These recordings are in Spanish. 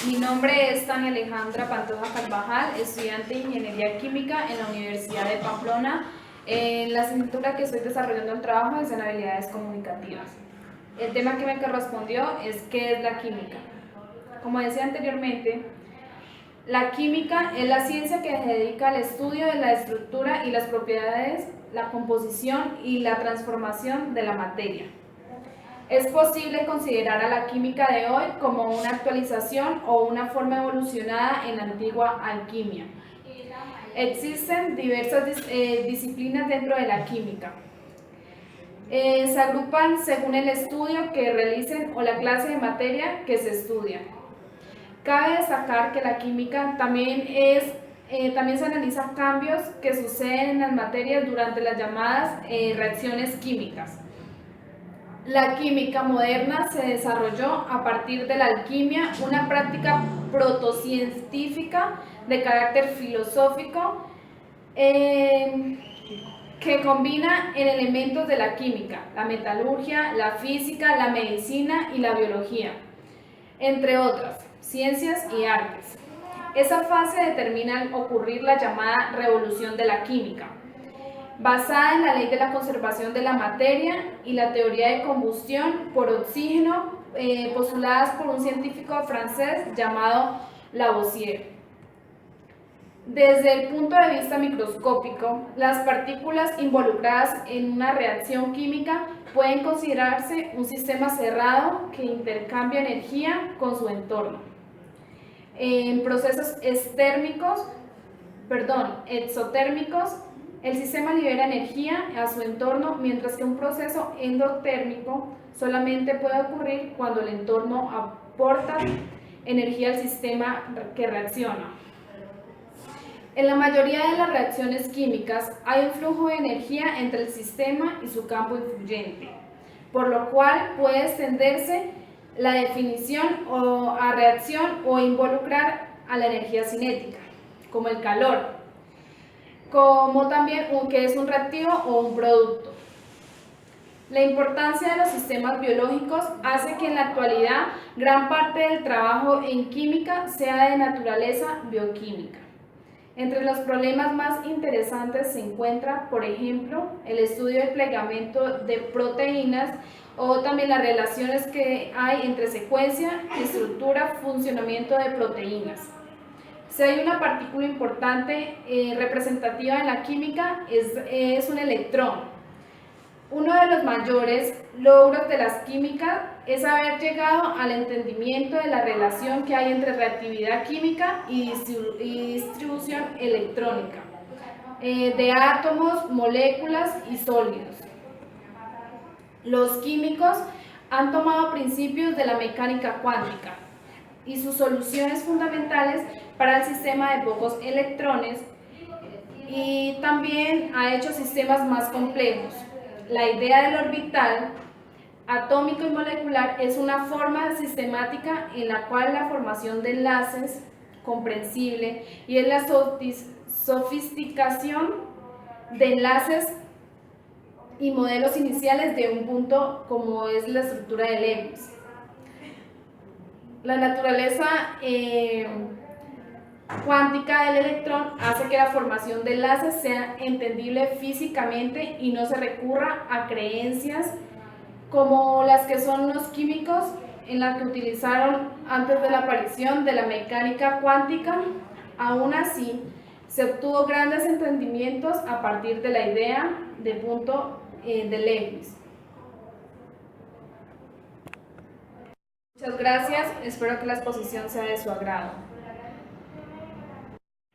Mi nombre es Tania Alejandra Pantoja Carvajal, estudiante de Ingeniería Química en la Universidad de Pamplona. En la asignatura que estoy desarrollando el trabajo es en habilidades comunicativas. El tema que me correspondió es ¿qué es la química? Como decía anteriormente, la química es la ciencia que se dedica al estudio de la estructura y las propiedades, la composición y la transformación de la materia. Es posible considerar a la química de hoy como una actualización o una forma evolucionada en la antigua alquimia. Existen diversas disciplinas dentro de la química. Se agrupan según el estudio que realicen o la clase de materia que se estudia. Cabe destacar que la química también se analiza cambios que suceden en las materias durante las llamadas reacciones químicas. La química moderna se desarrolló a partir de la alquimia, una práctica protocientífica de carácter filosófico que combina en elementos de la química, la metalurgia, la física, la medicina y la biología, entre otras ciencias y artes. Esa fase determina al ocurrir la llamada revolución de la química, basada en la ley de la conservación de la materia y la teoría de combustión por oxígeno, postuladas por un científico francés llamado Lavoisier. Desde el punto de vista microscópico, las partículas involucradas en una reacción química pueden considerarse un sistema cerrado que intercambia energía con su entorno. En procesos exotérmicos, el sistema libera energía a su entorno, mientras que un proceso endotérmico solamente puede ocurrir cuando el entorno aporta energía al sistema que reacciona. En la mayoría de las reacciones químicas hay un flujo de energía entre el sistema y su campo influyente, por lo cual puede extenderse la definición a reacción o involucrar a la energía cinética, como el calor, como también que es un reactivo o un producto. La importancia de los sistemas biológicos hace que en la actualidad gran parte del trabajo en química sea de naturaleza bioquímica. Entre los problemas más interesantes se encuentra, por ejemplo, el estudio del plegamiento de proteínas o también las relaciones que hay entre secuencia, estructura, funcionamiento de proteínas. Si hay una partícula importante representativa en la química es un electrón. Uno de los mayores logros de las químicas es haber llegado al entendimiento de la relación que hay entre reactividad química y distribución electrónica de átomos, moléculas y sólidos. Los químicos han tomado principios de la mecánica cuántica y sus soluciones fundamentales para el sistema de pocos electrones, y también ha hecho sistemas más complejos. La idea del orbital atómico y molecular es una forma sistemática en la cual la formación de enlaces comprensible y es la sofisticación de enlaces y modelos iniciales de un punto como es la estructura de Lewis. La naturaleza cuántica del electrón hace que la formación de enlaces sea entendible físicamente y no se recurra a creencias como las que son los químicos en las que utilizaron antes de la aparición de la mecánica cuántica. Aún así, se obtuvo grandes entendimientos a partir de la idea de punto de Lewis. Muchas gracias, espero que la exposición sea de su agrado.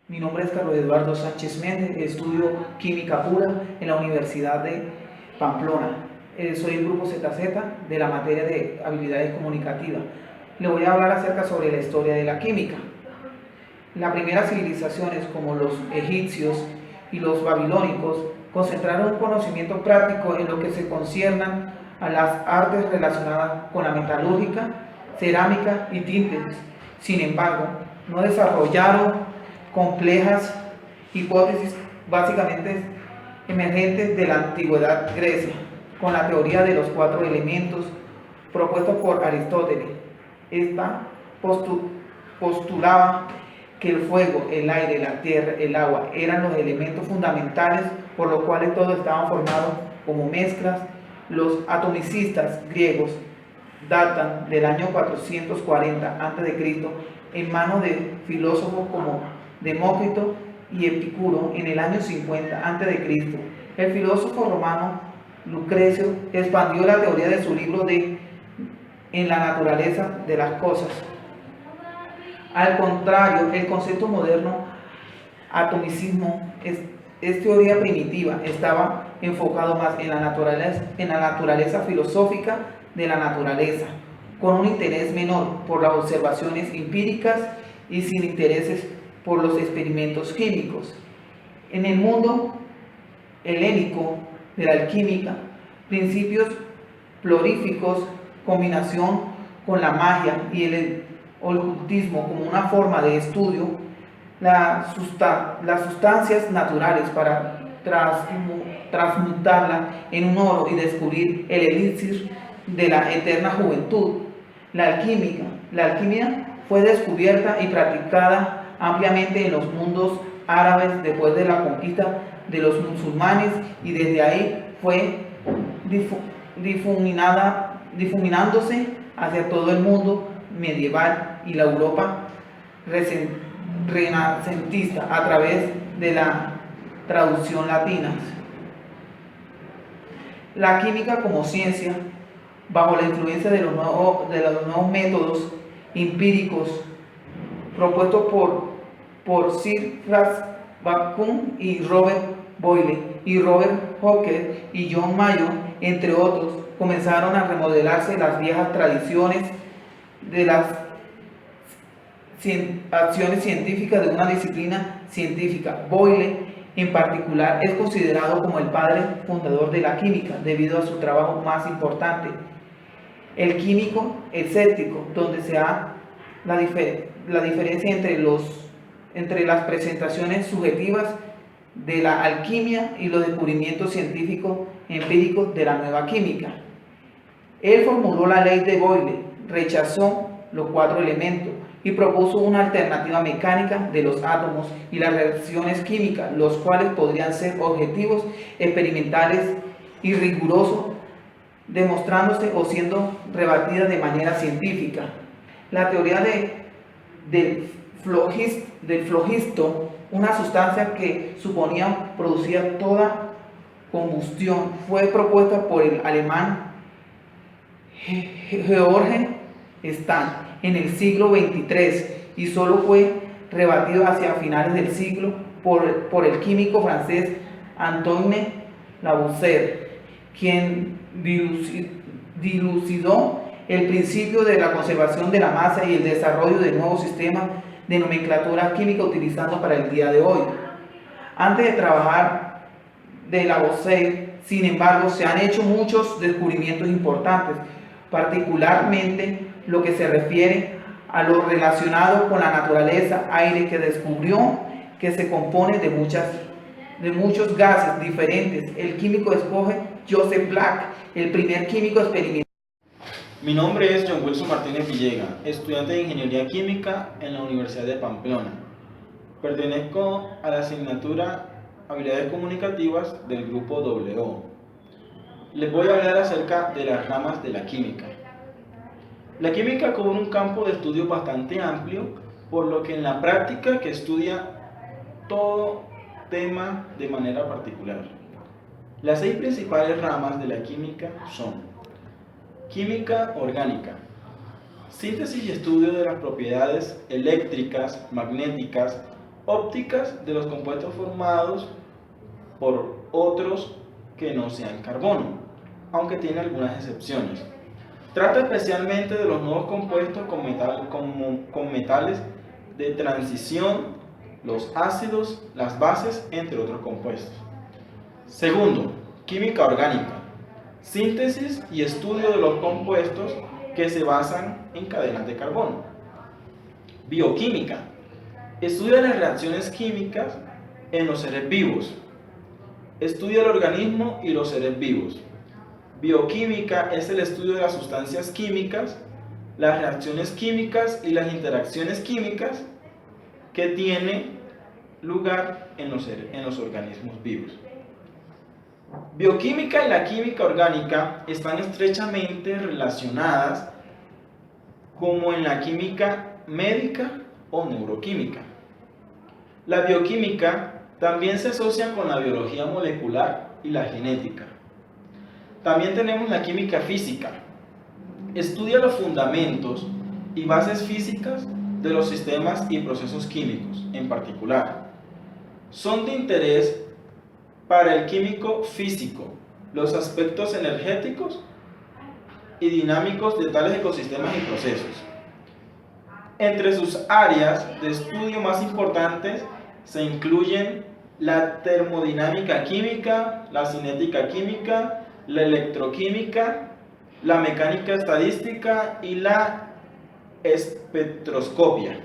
Mi nombre es Carlos Eduardo Sánchez Méndez, estudio Química Pura en la Universidad de Pamplona. Soy el grupo ZZ de la materia de habilidades comunicativas. Le voy a hablar acerca sobre la historia de la química. Las primeras civilizaciones como los egipcios y los babilónicos concentraron un conocimiento práctico en lo que se concierna a las artes relacionadas con la metalúrgica, cerámica y tintes. Sin embargo, no desarrollaron complejas hipótesis básicamente emergentes de la antigüedad Grecia, con la teoría de los 4 elementos propuestos por Aristóteles. Esta postulaba que el fuego, el aire, la tierra, el agua eran los elementos fundamentales por los cuales todos estaban formados como mezclas. Los atomicistas griegos datan del año 440 a.C. en manos de filósofos como Demócrito y Epicuro en el año 50 a.C. El filósofo romano Lucrecio expandió la teoría de su libro En la naturaleza de las cosas. Al contrario, el concepto moderno atomicismo es teoría primitiva, estaba enfocado más en la naturaleza filosófica de la naturaleza, con un interés menor por las observaciones empíricas y sin intereses por los experimentos químicos. En el mundo helénico de la alquímica, principios floríficos, combinación con la magia y el ocultismo como una forma de estudio, las sustancias naturales para transmutarla en un oro y descubrir el elixir de la eterna juventud. La alquimia fue descubierta y practicada ampliamente en los mundos árabes después de la conquista de los musulmanes y desde ahí fue difuminándose hacia todo el mundo medieval y la Europa renacentista a través de la traducción latina. La química como ciencia, bajo la influencia de los nuevos métodos empíricos propuestos por Sir Francis Bacon y Robert Boyle y Robert Hooke y John Mayo, entre otros, comenzaron a remodelarse las viejas tradiciones de las acciones científicas de una disciplina científica. Boyle, en particular, es considerado como el padre fundador de la química debido a su trabajo más importante, el químico escéptico, donde se da la diferencia entre las presentaciones subjetivas de la alquimia y los descubrimientos científicos empíricos de la nueva química. Él formuló la ley de Boyle, rechazó los 4 elementos y propuso una alternativa mecánica de los átomos y las reacciones químicas, los cuales podrían ser objetivos, experimentales y rigurosos, demostrándose o siendo rebatidas de manera científica. La teoría del flogisto, una sustancia que suponía producía toda combustión, fue propuesta por el alemán Georg Sand en el siglo XXIII y solo fue rebatido hacia finales del siglo por el químico francés Antoine Lavoisier, quien dilucidó el principio de la conservación de la masa y el desarrollo de nuevos sistemas de nomenclatura química utilizando para el día de hoy. Antes de trabajar de Lavoisier, sin embargo, se han hecho muchos descubrimientos importantes, particularmente lo que se refiere a lo relacionado con la naturaleza, aire que descubrió que se compone de muchos gases diferentes. El químico escoge Joseph Black, el primer químico experimental. Mi nombre es John Wilson Martínez Villegas, estudiante de Ingeniería Química en la Universidad de Pamplona. Pertenezco a la asignatura Habilidades Comunicativas del grupo WO. Les voy a hablar acerca de las ramas de la química. La química cubre un campo de estudio bastante amplio, por lo que en la práctica que estudia todo tema de manera particular. Las 6 principales ramas de la química son: química orgánica, síntesis y estudio de las propiedades eléctricas, magnéticas, ópticas de los compuestos formados por otros que no sean carbono, aunque tiene algunas excepciones. Trata especialmente de los nuevos compuestos con metales de transición, los ácidos, las bases, entre otros compuestos. Segundo, química orgánica, síntesis y estudio de los compuestos que se basan en cadenas de carbono. Bioquímica, estudia las reacciones químicas en los seres vivos. Estudia el organismo y los seres vivos. Bioquímica es el estudio de las sustancias químicas las reacciones químicas y las interacciones químicas que tienen lugar en los organismos vivos. Bioquímica y la química orgánica están estrechamente relacionadas, como en la química médica o neuroquímica. La bioquímica también se asocia con la biología molecular y la genética. También tenemos la química física. Estudia los fundamentos y bases físicas de los sistemas y procesos químicos en particular. Son de interés para el químico físico los aspectos energéticos y dinámicos de tales ecosistemas y procesos. Entre sus áreas de estudio más importantes se incluyen la termodinámica química, la cinética química, la electroquímica, la mecánica estadística y la espectroscopia.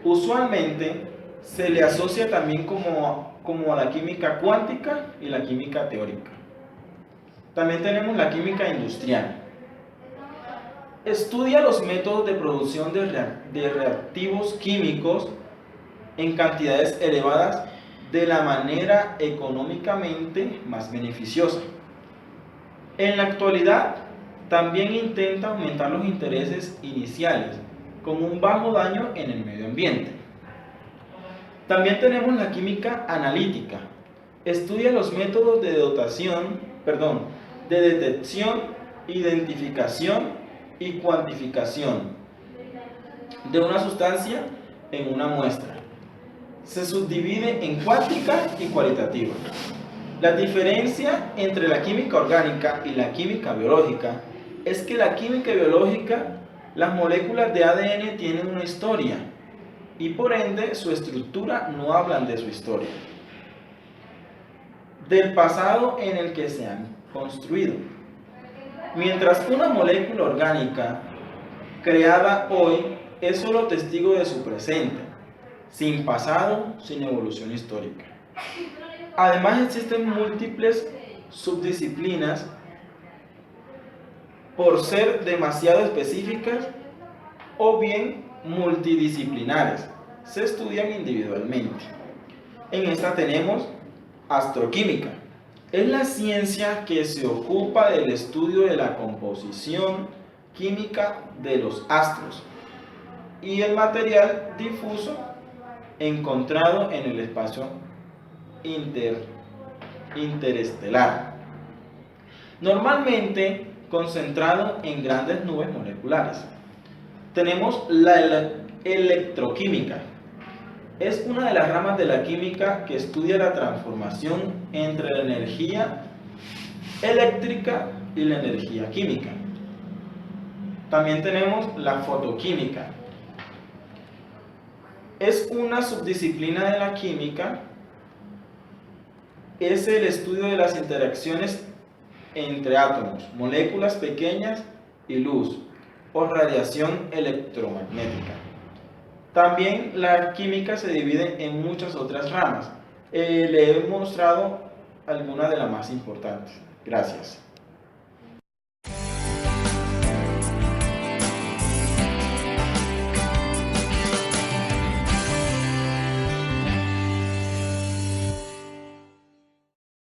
Usualmente se le asocia también como a la química cuántica y la química teórica. También tenemos la química industrial. Estudia los métodos de producción de reactivos químicos en cantidades elevadas de la manera económicamente más beneficiosa. En la actualidad, también intenta aumentar los intereses iniciales con un bajo daño en el medio ambiente. También tenemos la química analítica. Estudia los métodos de detección, identificación y cuantificación de una sustancia en una muestra. Se subdivide en cuántica y cualitativa. La diferencia entre la química orgánica y la química biológica es que la química biológica, las moléculas de ADN tienen una historia y por ende su estructura no hablan de su historia, del pasado en el que se han construido. Mientras una molécula orgánica creada hoy es solo testigo de su presente, sin pasado, sin evolución histórica. Además existen múltiples subdisciplinas por ser demasiado específicas o bien multidisciplinares, se estudian individualmente. En esta tenemos astroquímica. Es la ciencia que se ocupa del estudio de la composición química de los astros y el material difuso encontrado en el espacio interestelar, normalmente concentrado en grandes nubes moleculares. Tenemos la electroquímica. Es una de las ramas de la química que estudia la transformación entre la energía eléctrica y la energía química. También tenemos la fotoquímica. Es una subdisciplina de la química. Es el estudio de las interacciones entre átomos, moléculas pequeñas y luz o radiación electromagnética. También la química se divide en muchas otras ramas. Le he mostrado algunas de las más importantes. Gracias.